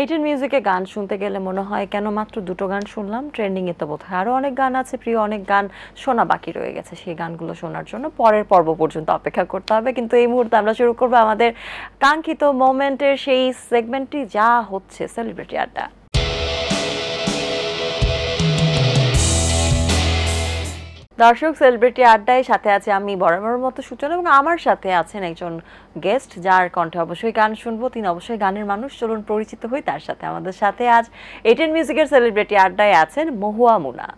Eighteen মিউজিকে গান শুনতে গেলে মনে হয় কেন মাত্র দুটো গান শুনলাম, ট্রেন্ডিং এ তো বোধহয় আরো অনেক গান আছে, প্রিয় অনেক গান শোনা বাকি রয়ে গেছে। সেই গানগুলো শোনার জন্য পরের পর্ব পর্যন্ত অপেক্ষা করতে হবে। কিন্তু এই মুহূর্তে আমরা শুরু করবো আমাদের কাঙ্ক্ষিত মোমেন্টের সেই সেগমেন্টটি, যা হচ্ছে সেলিব্রিটি আড্ডা। দর্শক, সেলিব্রিটি আড্ডায় সাথে আছে আমি বরাবরের মতো সূচনা, এবং আমার সাথে আছেন একজন গেস্ট যার কণ্ঠে অবশ্যই গান শুনবো। তিনি অবশ্যই গানের মানুষ, চলুন পরিচিত হই তার সাথে। আমাদের সাথে আজ এইটেন মিউজিকের সেলিব্রিটি আড্ডায় আছেন মহুয়া মুনা।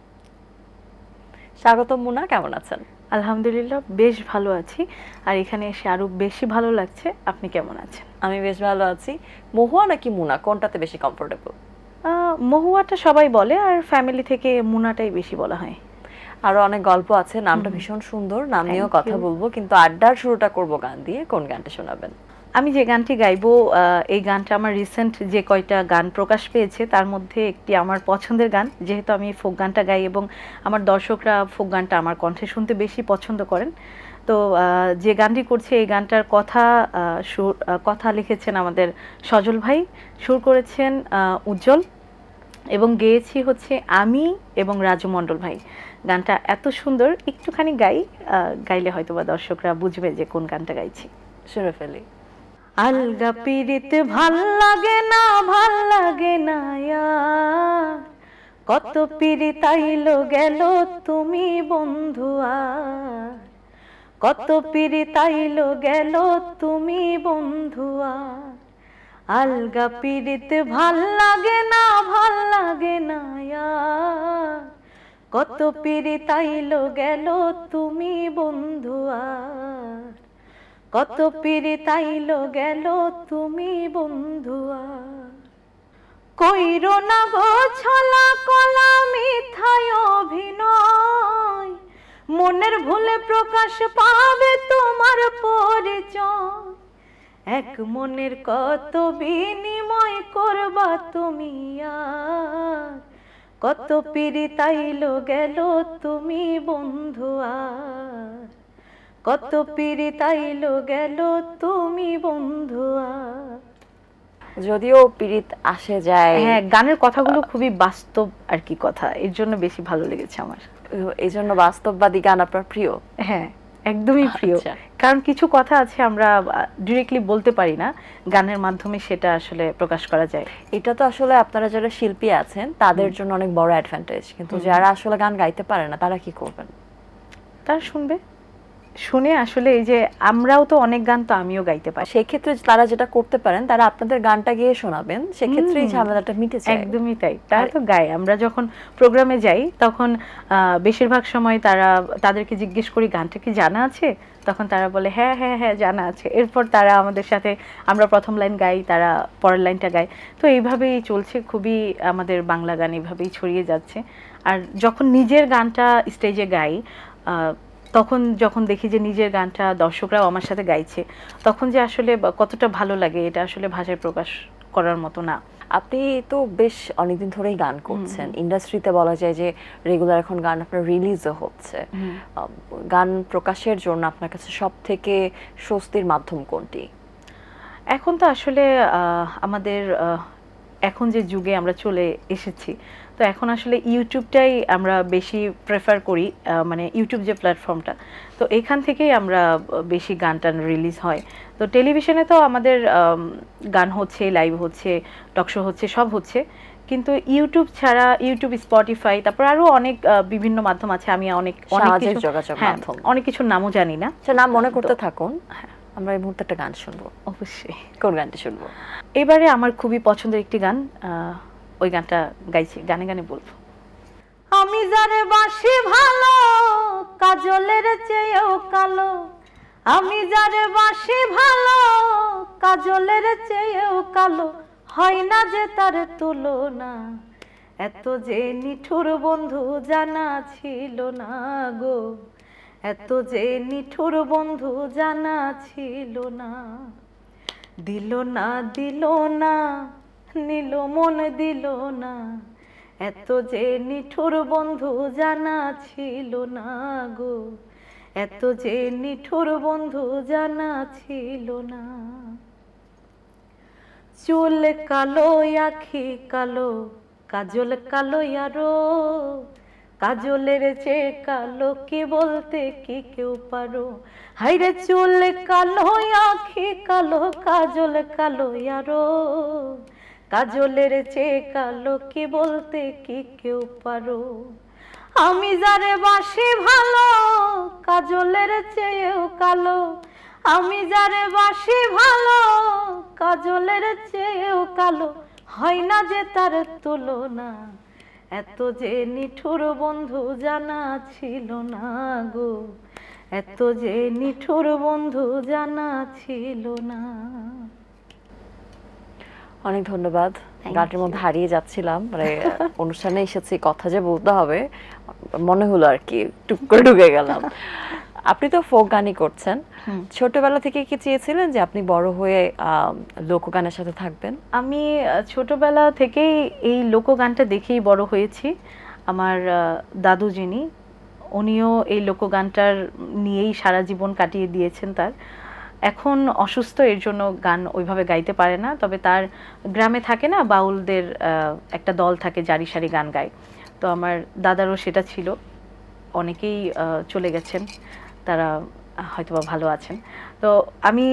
স্বাগত মুনা, কেমন আছেন? আলহামদুলিল্লাহ, বেশ ভালো আছি। আর এখানে এসে আরো বেশি ভালো লাগছে। আপনি কেমন আছেন? আমি বেশ ভালো আছি। মহুয়া নাকি মুনা, কোনটাতে বেশি কমফোর্টেবল? মহুয়াটা সবাই বলে, আর ফ্যামিলি থেকে মুনাটাই বেশি বলা হয়। আরো অনেক গল্প আছে, নামটা ভীষণ সুন্দর, নাম নিয়েও কথা বলবো, কিন্তু আড্ডার শুরুটা করব গান দিয়ে। কোন গানটা শোনাবেন? আমি যে গানটি গাইবো, এই গানটা আমার রিসেন্ট যে কয়টা গান প্রকাশ পেয়েছে তার মধ্যে একটি আমার পছন্দের গান। যেহেতু আমি ফোক গানটা গাই এবং আমার দর্শকরা ফোক গানটা আমার কণ্ঠে শুনতে বেশি পছন্দ করেন, তো যে গানটি করছে এই গানটার কথা লিখেছেন আমাদের সজল ভাই, সুর করেছেন উজ্জ্বল, এবং গেয়েছি হচ্ছে আমি এবং রাজু মণ্ডল ভাই। গানটা এত সুন্দর, একটুখানি গাইলে হয়তো বা দর্শকরা বুঝবে যে কোন গানটা গাইছি। শুনে ফেলি। আলগা পিরিতে ভাল লাগে না, ভাল লাগে না ইয়ার, কত পিরিত আইলো গেল তুমি বন্ধু আর, কত পিরিত আইলো গেল তুমি বন্ধু আর, আলগা পিরিতে ভাল লাগে না, ভাল লাগে না ইয়ার, কত পিরিত আইলো গেল তুমি বন্ধু আর, কত পিরিত আইলো গেল তুমি বন্ধু আর, কইরো না গো ছলা কলা মিথায় অভিনয়, মনের ভুলে প্রকাশ পাবে তোমার পরিচয়, এক মনের কত বিনিময় করবা তুমি আর, কত পিরিত আইলো গেল তুমি বন্ধু আর, কত পিরিত আইলো গেল তুমি বন্ধু আর। যদিও পিরিত আসে যায়, হ্যাঁ, গানের কথাগুলো খুবই বাস্তব আর কি কথা, এর জন্য বেশি ভালো লেগেছে আমার। এই জন্য বাস্তববাদী গান আপনার প্রিয়? হ্যাঁ, একদমই প্রিয়। কারণ কিছু কথা আছে আমরা ডিরেক্টলি বলতে পারি না, গানের মাধ্যমে সেটা আসলে প্রকাশ করা যায়। এটা তো আসলে আপনারা যারা শিল্পী আছেন তাদের জন্য অনেক বড় অ্যাডভান্টেজ, কিন্তু যারা আসলে গান গাইতে পারে না তারা কি করবেন? তারা শুনবে, শুনে আসলে এই যে আমরাও তো অনেক গান তো আমিও গাইতে পারি, সেই ক্ষেত্রে তারা যেটা করতে পারেন, তারা আপনাদের গানটা গিয়ে শোনাবেন, সেক্ষেত্রে এই ঝামেলাটা মিটে যায়। একদমই তাই, তারা তো গায়। আমরা যখন প্রোগ্রামে যাই তখন বেশিরভাগ সময় তাদেরকে জিজ্ঞেস করি গানটা কি জানা আছে, তখন তারা বলে হ্যাঁ হ্যাঁ হ্যাঁ জানা আছে। এরপর তারা আমাদের সাথে, আমরা প্রথম লাইন গাই, তারা পরের লাইনটা গায়। তো এইভাবেই চলছে, খুবই আমাদের বাংলা গান এইভাবেই ছড়িয়ে যাচ্ছে। আর যখন নিজের গানটা স্টেজে গাই, তখন যখন দেখি যে নিজের গানটা দর্শকরাও আমার সাথে গাইছে, তখন যে আসলে কতটা ভালো লাগে, এটা আসলে ভাষায় প্রকাশ করার মতো না। আপনি তো বেশ অনেকদিন ধরেই গান করছেন, ইন্ডাস্ট্রিতে বলা যায় যে রেগুলার এখন গান আপনার রিলিজও হচ্ছে। গান প্রকাশের জন্য আপনার কাছে সব থেকে স্বস্তির মাধ্যম কোনটি? এখন তো আসলে আমাদের এখন যে যুগে আমরা চলে এসেছি, তো এখন আসলে ইউটিউবটাই আমরা বেশি প্রেফার করি, মানে ইউটিউব যে প্ল্যাটফর্মটা, তো এখান থেকেই আমরা বেশি গান টান রিলিজ হয়। তো টেলিভিশনে তো আমাদের গান হচ্ছে, লাইভ হচ্ছে, টকশো হচ্ছে, সব হচ্ছে, কিন্তু ইউটিউব ছাড়া, ইউটিউব, স্পটিফাই, তারপর আরো অনেক বিভিন্ন মাধ্যম আছে। আমি অনেক অনেক কিছুর নামও জানি না, নাম মনে করতে থাকুন। আমরা এই মুহূর্তে একটা গান শুনবো। অবশ্যই। কোন গানটি শুনবো? এবারে আমার খুবই পছন্দের একটি গান, ওই গানটা গাইছি, গানে গানে বলবো। আমি যারে বাসি ভালো, কাজলের চেয়েও কালো, আমি যারে বাসি ভালো, কাজলের চেয়েও কালো, হয় না যে তার তুলনা, এত যে নিঠুর বন্ধু জানা ছিল না গো, এত যে নিঠুর বন্ধু জানা ছিল না, দিল না দিল না, নিল মন দিল না, এত যে নিঠুর বন্ধু জানা ছিল না গো, এত যে নিঠুর বন্ধু জানা ছিল না। চুল কালো আখি কালো কাজল কালো আরো কাজলের চেয়ে কালো কি বলতে কি কেউ পারো হাইরে চুল কালো আখি কালো কাজল কালো আরো কাজলের চেয়ে কালো কি বলতে কি কেউ পারো আমি যারে বাসি ভালো কাজলের চেয়েও কালো আমি যারে বাসি ভালো কাজলের চেয়েও কালো হয় না যে তার তুলনা এত যে নিঠুর বন্ধু জানা ছিল না গো এত যে নিঠুর বন্ধু জানা ছিল না। অনেক ধন্যবাদ। গানটির মধ্যে হারিয়ে যাচ্ছিলাম, মানে অনুষ্ঠানে এসেছি কথা যে বলতে হবে মনে হলো আর কি, টুক করে ঢুকে গেলাম। আপনি তো ফোক গানই করছেন, ছোটবেলা থেকে কি চেয়েছিলেন যে আপনি বড় হয়ে লোকগানের সাথে থাকবেন? আমি ছোটবেলা থেকেই এই লোকগানটা দেখেই বড় হয়েছি। আমার দাদু যিনি, উনিও এই লোকগানটার নিয়েই সারা জীবন কাটিয়ে দিয়েছেন। তার এখন অসুস্থ, এর জন্য গান ওইভাবে গাইতে পারে না, তবে তার গ্রামে থাকে না বাউলদের একটা দল থাকে, জারি সারি গান গায়। তো আমার দাদারও সেটা ছিল। অনেকেই চলে গেছেন, তারা হয়তোবা ভালো আছেন। তো আমি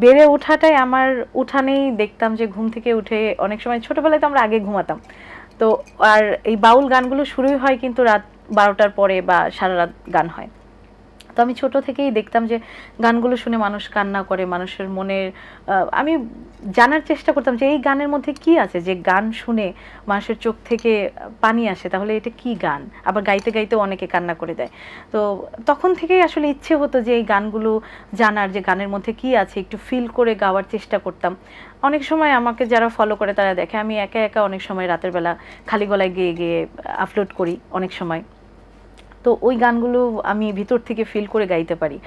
বেড়ে ওঠাটাই আমার উঠানেই দেখতাম যে ঘুম থেকে উঠে অনেক সময় ছোটবেলায় তো আমরা আগে ঘুমাতাম, তো আর এই বাউল গানগুলো শুরুই হয় কিন্তু রাত 12টার পরে বা সারা রাত গান হয়। তো আমি ছোট থেকেই দেখতাম যে গানগুলো শুনে মানুষ কান্না করে, মানুষের মনের আমি জানার চেষ্টা করতাম যে এই গানের মধ্যে কি আছে, যে গান শুনে মানুষের চোখ থেকে পানি আসে, তাহলে এটা কি গান। আবার গাইতে গাইতেও অনেকে কান্না করে দেয়। তো তখন থেকেই আসলে ইচ্ছে হতো যে এই গানগুলো জানার, যে গানের মধ্যে কি আছে একটু ফিল করে গাওয়ার চেষ্টা করতাম। অনেক সময় আমাকে যারা ফলো করে তারা দেখে আমি একা একা অনেক সময় রাতের বেলা খালি গলায় গেয়ে গিয়ে আপলোড করি অনেক সময়। তো ওই গানগুলো আমি ভিতর থেকে ফিল করে গাইতে পারি।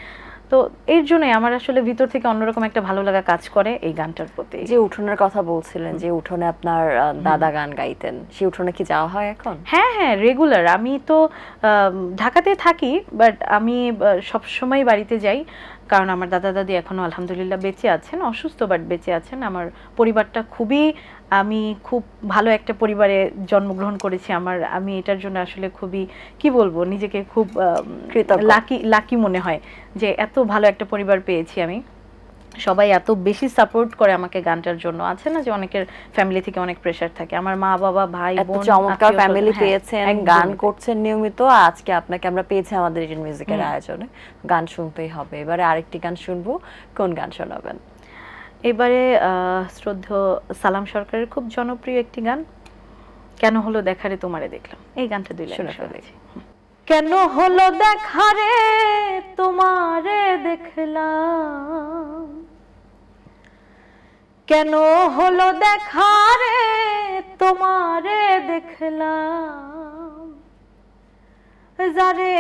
তো এর জন্যই আমার আসলে ভিতর থেকে অন্যরকম একটা ভালো লাগা কাজ করে এই গানটার প্রতি। যে উঠোনের কথা বলছিলেন, যে উঠোনে আপনার দাদা গান গাইতেন, সেই উঠোনে কি যাওয়া হয় এখন? হ্যাঁ হ্যাঁ, রেগুলার। আমি তো ঢাকাতে থাকি, বাট আমি সব সময় বাড়িতে যাই, কারণ আমার দাদা দাদি এখনো আলহামদুলিল্লাহ বেঁচে আছেন, অসুস্থ বাট বেঁচে আছেন। আমার পরিবারটা খুবই, আমি খুব ভালো একটা পরিবারে জন্মগ্রহণ করেছি। আমি এটার জন্য আসলে খুবই, কি বলবো, নিজেকে খুব লাকি মনে হয় যে এত ভালো একটা পরিবার পেয়েছি আমি। সবাই এত বেশি সাপোর্ট করে আমাকে গানটার জন্য। আছে না যে অনেকের ফ্যামিলি থেকে অনেক প্রেসার থাকে, আমার মা বাবা ভাই বোন চমৎকার ফ্যামিলি পেয়েছেন, গান করছেন নিয়মিত। আজকে আপনাকে আমরা পেয়েছি আমাদের ইন্ডিয়ান মিউজিকের আয়োজনে, গান শুনতেই হবে। এবারে আরেকটি গান শুনবো, কোন গান শোনাবেন? এবারে শ্রদ্ধেয় সালাম সরকারের খুব জনপ্রিয় একটি গান, কেন হলো দেখারে তোমারে দেখলাম। এই গানটা দুই লাইন শোনাচ্ছি। কেন হলো দেখারে তোমারে দেখলাম, কেন হলো দেখারে তোমারে দেখলাম, যারে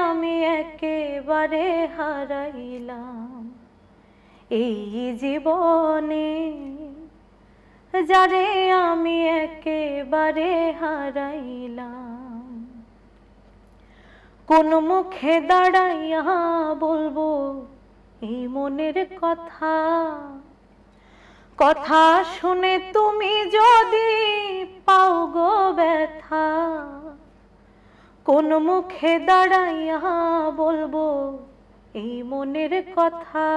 আমি একেবারে হারাইলাম এই জীবনে, যারে আমি একেবারে হারাইলাম। কোন মুখে দাঁড়াইয়া বলবো এই মনের কথা, কথা শুনে তুমি যদি পাও গো ব্যথা। কোন মুখে দাঁড়াইয়া বলবো এই মনের কথা,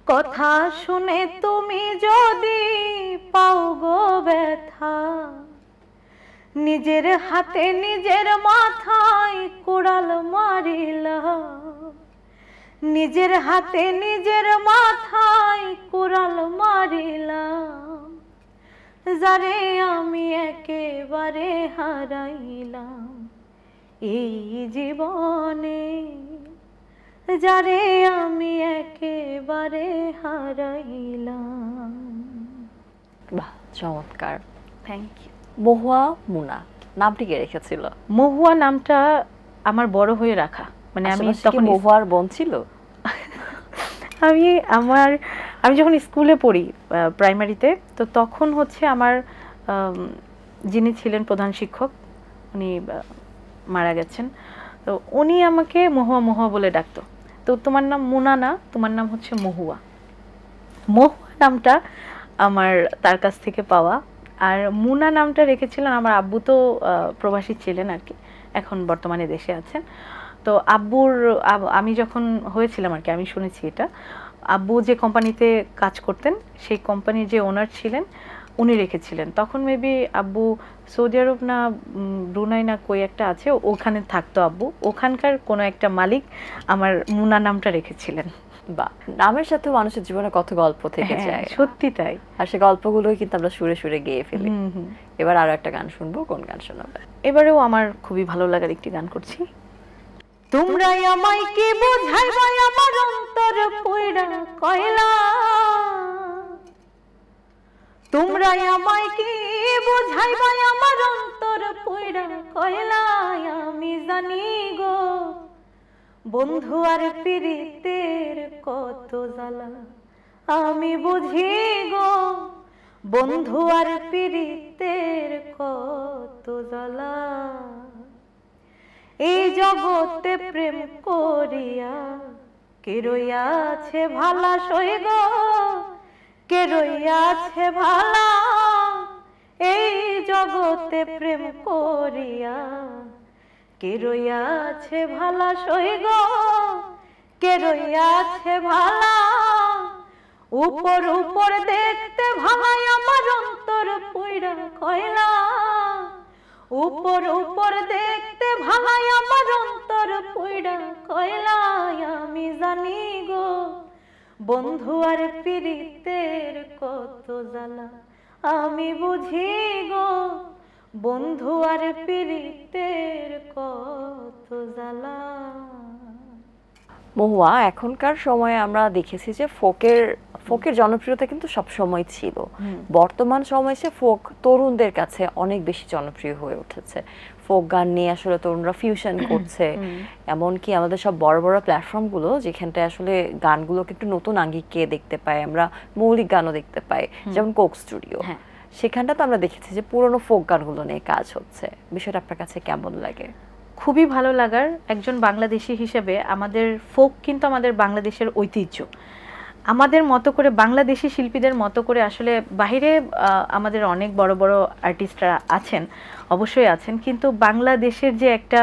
কথা শুনে তুমি যদি পাও গো ব্যথা। নিজের হাতে নিজের মাথায় কোড়াল মারিলাম, নিজের হাতে নিজের মাথায় কোড়াল মারিলাম, যারে আমি একেবারে হারাইলাম এই জীবনে, যারে আমি একেবারে হারাইলাম। বাহ, চমৎকার, থ্যাংক ইউ। মহুয়া মুনা নামটি কে রেখেছিল? মহুয়া নামটা আমার বড় হয়ে রাখা, মানে আমি তখন মহুয়ার বোন ছিল। আমি যখন স্কুলে পড়ি প্রাইমারিতে, তো তখন হচ্ছে আমার যিনি ছিলেন প্রধান শিক্ষক, উনি মারা গেছেন। তো উনি আমাকে মহুয়া মহুয়া বলে ডাকতো। তো তোমার নাম মুনা না, তোমার নাম হচ্ছে মহুয়া। মহুয়া নামটা আমার তার কাছ থেকে পাওয়া। আর মুনা নামটা রেখেছিলেন আমার আব্বু, তো প্রবাসী ছিলেন আর কি, এখন বর্তমানে দেশে আছেন। তো আমি যখন হয়েছিলাম আর কি, আমি শুনেছি এটা, আব্বু যে কোম্পানিতে কাজ করতেন সেই কোম্পানির যে ওনার ছিলেন উনি রেখেছিলেন। তখন মেবি আব্বু সৌদি আরব না ব্রুনাই না কই একটা আছে, ওখানে থাকতো আব্বু, ওখানকার কোনো একটা মালিক আমার মুনা নামটা রেখেছিলেন। বা নামের সাথে মানুষের জীবনে কত গল্প থেকে যায়, সত্যি তাই। আর সেই গল্পগুলোই কিন্তু আমরা সুরে সুরে গেয়ে ফেলি। এবার আরো একটা গান শুনবো, কোন গান শোনাবে? এবারেও আমার খুবই ভালো লাগার একটি গান করছি। তোমরাই আমায় কি বুঝাইবা আমার অন্তর পয়ড়া কয়লা, তোমরাই আমায় কি বুঝাইবা আমার অন্তর পয়ড়া কয়লা। আমি জানি গো বন্ধু আর প্রীতের কত জ্বালা, আমি বুঝি গো বন্ধু আর প্রীতের কত জ্বালা। এই জগতে প্রেম করিয়া কে রইয়াছে ভালা সই গো, কে রইয়াছে ভালা। এই জগতে প্রেম করিয়া কে রইয়াছে ভালা সই গো, কে রইয়াছে ভালা। উপর উপর দেখতে ভালাই আমার অন্তর পয়ড়া কয়লা, উপর উপর দেখতে ভালাই আমার অন্তর পয়ড়া কয়লা। আমি জানি গো বন্ধু আর প্রীতের কত জ্বালা, আমি বুঝি গো বন্ধু আর প্রীতের কত জ্বালা। মহুয়া, এখনকার সময়ে আমরা দেখেছি যে ফোকের জনপ্রিয়তা কিন্তু সব সময় ছিল, বর্তমান সময়ে এসে ফোক তরুণদের কাছে অনেক বেশি জনপ্রিয় হয়ে উঠেছে। ফোক গান নিয়ে আসলে তরুণরা ফিউশন করছে, এমনকি আমাদের সব বড় বড় প্ল্যাটফর্মগুলো যেখানটায় আসলে গানগুলোকে একটু নতুন আঙ্গিকে দেখতে পাই, আমরা মৌলিক গানও দেখতে পাই, যেমন কোক স্টুডিও, সেখানটা তো আমরা দেখেছি যে পুরনো ফোক গানগুলো নিয়ে কাজ হচ্ছে। বিষয়টা আপনার কাছে কেমন লাগে? খুবই ভালো লাগার। একজন বাংলাদেশি হিসেবে আমাদের ফোক কিন্তু আমাদের বাংলাদেশের ঐতিহ্য। আমাদের মতো করে বাংলাদেশি শিল্পীদের মতো করে আসলে বাহিরে আমাদের অনেক বড় বড় আর্টিস্টরা আছেন, অবশ্যই আছেন, কিন্তু বাংলাদেশের যে একটা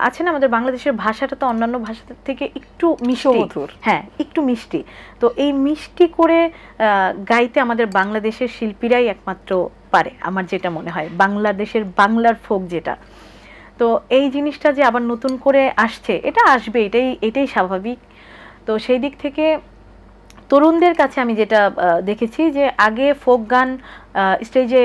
আছে না, আমাদের বাংলাদেশের ভাষাটা তো অন্যান্য ভাষা থেকে একটু মিষ্টি, হ্যাঁ একটু মিষ্টি। তো এই মিষ্টি করে গাইতে আমাদের বাংলাদেশের শিল্পীরাই একমাত্র পারে, আমার যেটা মনে হয়, বাংলাদেশের বাংলার ফোক যেটা। তো এই জিনিসটা যে আবার নতুন করে আসছে, এটা আসবে, এটাই স্বাভাবিক। তো সেই দিক থেকে তরুণদের কাছে আমি যেটা দেখেছি যে আগে ফোক গান স্টেজে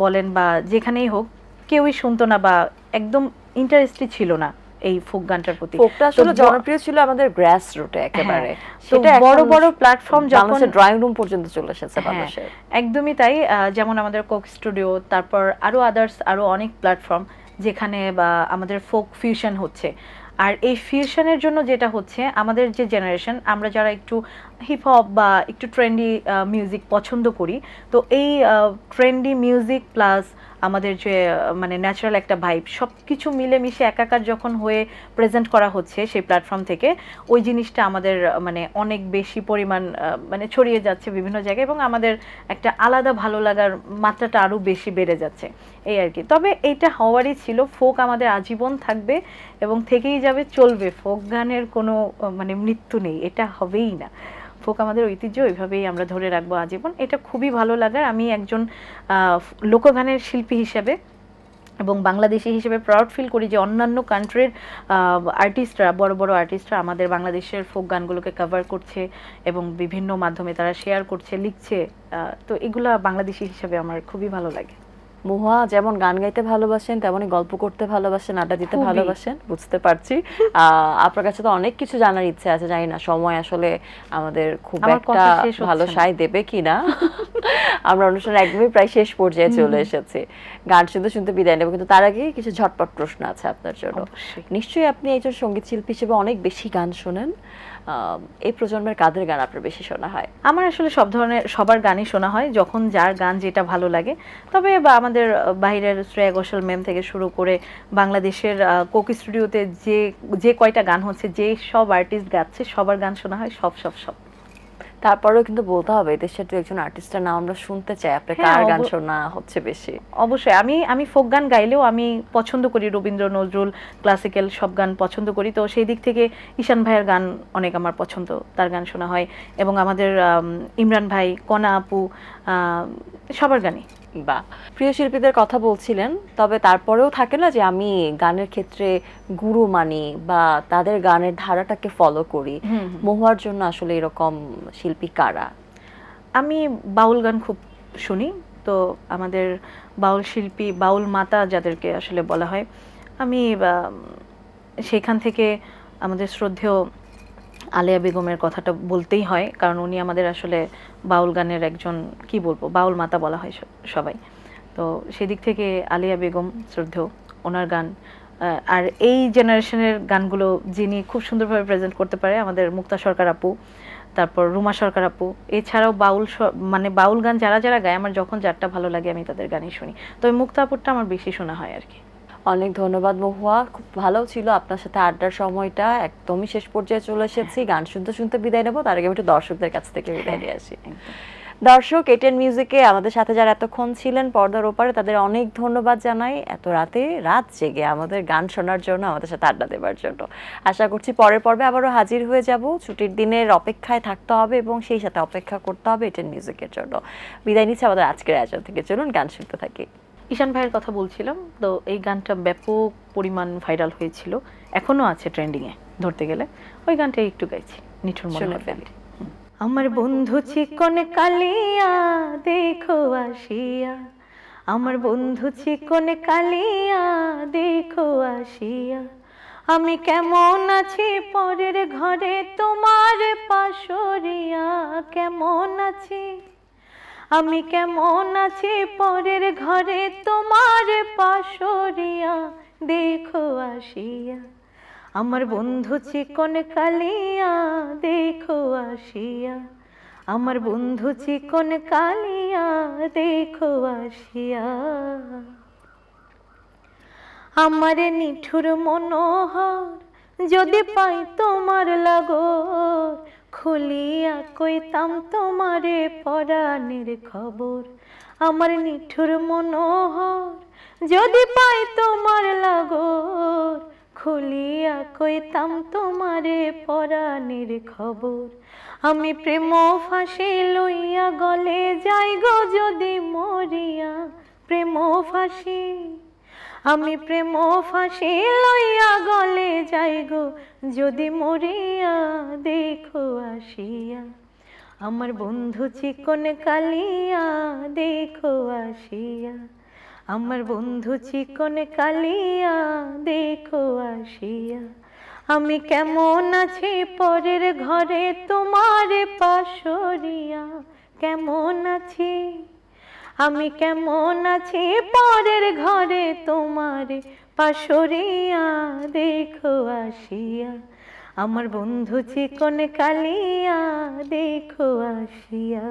বলেন বা যেখানেই হোক কেউই শুনতো না বা একদম ইন্টারেস্টেড ছিল না এই ফোক গানটার প্রতি। ফোকটা আসলে জনপ্রিয় ছিল আমাদের গ্রাস রুটে একেবারে, সেটা বড় বড় প্ল্যাটফর্ম যখন ড্রয়িং রুম পর্যন্ত চলে এসেছে বাংলাদেশে। একদমই তাই, যেমন আমাদের কোক স্টুডিও, তারপর আরো আরো অনেক প্ল্যাটফর্ম যেখানে বা আমাদের ফোক ফিউশন হচ্ছে। আর এই ফিউশনের জন্য যেটা হচ্ছে, আমাদের যে জেনারেশন, আমরা যারা একটু হিপ হপ বা একটু ট্রেন্ডি মিউজিক পছন্দ করি, তো এই ট্রেন্ডি মিউজিক প্লাস আমাদের যে মানে ন্যাচারাল একটা ভাইব, সব কিছু মিলেমিশে একাকার যখন হয়ে প্রেজেন্ট করা হচ্ছে সেই প্ল্যাটফর্ম থেকে, ওই জিনিসটা আমাদের মানে অনেক বেশি পরিমাণ মানে ছড়িয়ে যাচ্ছে বিভিন্ন জায়গায়, এবং আমাদের একটা আলাদা ভালো লাগার মাত্রাটা আরও বেশি বেড়ে যাচ্ছে, এই আর কি। তবে এইটা হওয়ারই ছিল, ফোক আমাদের আজীবন থাকবে এবং থেকেই যাবে, চলবে। ফোক গানের কোনো মানে মৃত্যু নেই, এটা হবেই না। ফোক আমাদের ঐতিহ্য, ওইভাবেই আমরা ধরে রাখবো আজীবন। এটা খুবই ভালো লাগার। আমি একজন লোকগানের শিল্পী হিসেবে এবং বাংলাদেশি হিসেবে প্রাউড ফিল করি যে অন্যান্য কান্ট্রির আর্টিস্টরা, বড় বড় আর্টিস্টরা আমাদের বাংলাদেশের ফোক গানগুলোকে কভার করছে এবং বিভিন্ন মাধ্যমে তারা শেয়ার করছে, লিখছে। তো এগুলা বাংলাদেশি হিসেবে আমার খুবই ভালো লাগে। মুহা যেমন গান গাইতে ভালোবাসেন, তেমনই গল্প করতে ভালোবাসেন, আড্ডা দিতে ভালোবাসেন, বুঝতে পারছি। আপনার কাছে তো অনেক কিছু জানার ইচ্ছে আছে, জানি না সময় আসলে আমাদের খুব একটা ভালো সায় দেবে কিনা। আমরা অনুষ্ঠান একদমই প্রায় শেষ পর্যায়ে চলে এসেছি, গান শুনতে শুনতে বিদায় নেব, কিন্তু তার আগে কিছু ঝটপট প্রশ্ন আছে আপনার জন্য। নিশ্চয়ই আপনি একজন সঙ্গীত শিল্পী হিসেবে অনেক বেশি গান শোনেন, এই প্রজন্মের কাদের গান আপনার বেশি শোনা হয়? আমার আসলে সব ধরনের সবার গানই শোনা হয়, যখন যার গান যেটা ভালো লাগে। তবে বা আমাদের বাইরের শ্রেয়া ঘোষাল ম্যাম থেকে শুরু করে বাংলাদেশের কোক স্টুডিওতে যে কয়টা গান হচ্ছে, যে সব আর্টিস্ট গাচ্ছে, সবার গান শোনা হয়, সব। তারপরেও কিন্তু বলতে হবে দেশের দু একজন আর্টিস্টের নাম আমরা শুনতে চাই, আপনার কার গান শোনা হচ্ছে বেশি? অবশ্যই আমি ফোক গান গাইলেও আমি পছন্দ করি রবীন্দ্র, নজরুল, ক্লাসিক্যাল সব গান পছন্দ করি। তো সেই দিক থেকে ঈশান ভাইয়ের গান অনেক আমার পছন্দ, তার গান শোনা হয়। এবং আমাদের ইমরান ভাই, কণা আপু, সবার গানই। বা প্রিয় শিল্পীদের কথা বলছিলেন, তবে তারপরেও থাকে না যে আমি গানের ক্ষেত্রে গুরু মানি বা তাদের গানের ধারাটাকে ফলো করি, মহুয়ার জন্য আসলে এরকম শিল্পী কারা? আমি বাউল গান খুব শুনি, তো আমাদের বাউল শিল্পী, বাউল মাতা যাদেরকে আসলে বলা হয়, আমি সেখান থেকে আমাদের শ্রদ্ধেয় আলেয়া বেগমের কথাটা বলতেই হয়, কারণ উনি আমাদের আসলে বাউল গানের একজন, কি বলবো, বাউল মাতা বলা হয় সবাই। তো সেদিক থেকে আলেয়া বেগম শ্রদ্ধেয়, ওনার গান। আর এই জেনারেশনের গানগুলো যিনি খুব সুন্দরভাবে প্রেজেন্ট করতে পারে, আমাদের মুক্তা সরকার আপু, তারপর রুমা সরকার আপু। এছাড়াও বাউল মানে বাউল গান যারা যারা গায়, আমার যখন যারটা ভালো লাগে আমি তাদের গানই শুনি। তো মুক্তা আপুরটা আমার বেশি শোনা হয় আর কি। অনেক ধন্যবাদ মহুয়া, খুব ভালো ছিল আপনার সাথে আড্ডার সময়টা। একদমই শেষ পর্যায়ে চলে এসেছি, গান শুনতে শুনতে বিদায় নেবো, তার আগে একটু দর্শকদের কাছ থেকে বিদায় নিয়ে আসি। দর্শক, এটেন মিউজিকে আমাদের সাথে যারা এতক্ষণ ছিলেন পর্দার ওপারে, তাদের অনেক ধন্যবাদ জানাই এত রাত জেগে আমাদের গান শোনার জন্য, আমাদের সাথে আড্ডা দেওয়ার জন্য। আশা করছি পরের পর্বে আবারও হাজির হয়ে যাব। ছুটির দিনের অপেক্ষায় থাকতে হবে এবং সেই সাথে অপেক্ষা করতে হবে এটেন মিউজিকের জন্য। বিদায় নিচ্ছে আমাদের আজকের আয়োজন থেকে, চলুন গান শুনতে থাকি। ঈশান ভাইয়ের কথা বলছিলাম, তো এই গানটা ব্যাপক পরিমাণ ভাইরাল হয়েছিল, এখনো আছে ট্রেন্ডিংয়ে ধরতে গেলে। ওই গানটাই একটু গাইছি, নিঠুর মনে ফেলি। আমার বন্ধু চিকন কালিয়া দেখো আসিয়া, আমার বন্ধু চিকন কালিয়া দেখো আসিয়া, আমি কেমন আছি পরের ঘরে তোমার পাশরিয়া, কেমন আছি আমি, কেমন আছি পরের ঘরে তোমার পাশরিয়া, দেখো আসিয়া, আমার বন্ধু চিকন কালিয়া দেখো আসিয়া, আমার বন্ধু চিকন কালিয়া দেখো আসিয়া। আমার নিঠুর মনোহর যদি পাই তোমার লাগর, খুলিয়া কইতাম তোমারে পরাণের খবর। আমার নিঠুর মনোহর যদি পাই তোমার লাগর, খুলিয়া কইতাম তোমারে পরাণের খবর। আমি প্রেম ফাঁসি লইয়া গলে যাই গো যদি মরিয়া, প্রেম ফাঁসি আমি প্রেম ফাঁসি লইয়া গলে যাই গো যদি মরিয়া, দেখো আসিয়া, আমার বন্ধু চিকন কালিয়া দেখো আসিয়া, আমার বন্ধু চিকন কালিয়া দেখো আসিয়া, আমি কেমন আছি পরের ঘরে তোমার পাশরিয়া, কেমন আছি আমি, কেমন আছি পরের ঘরে তোমার পাশরিয়া, দেখো আসিয়া, আমার বন্ধু চিকন কালিয়া দেখো আসিয়া।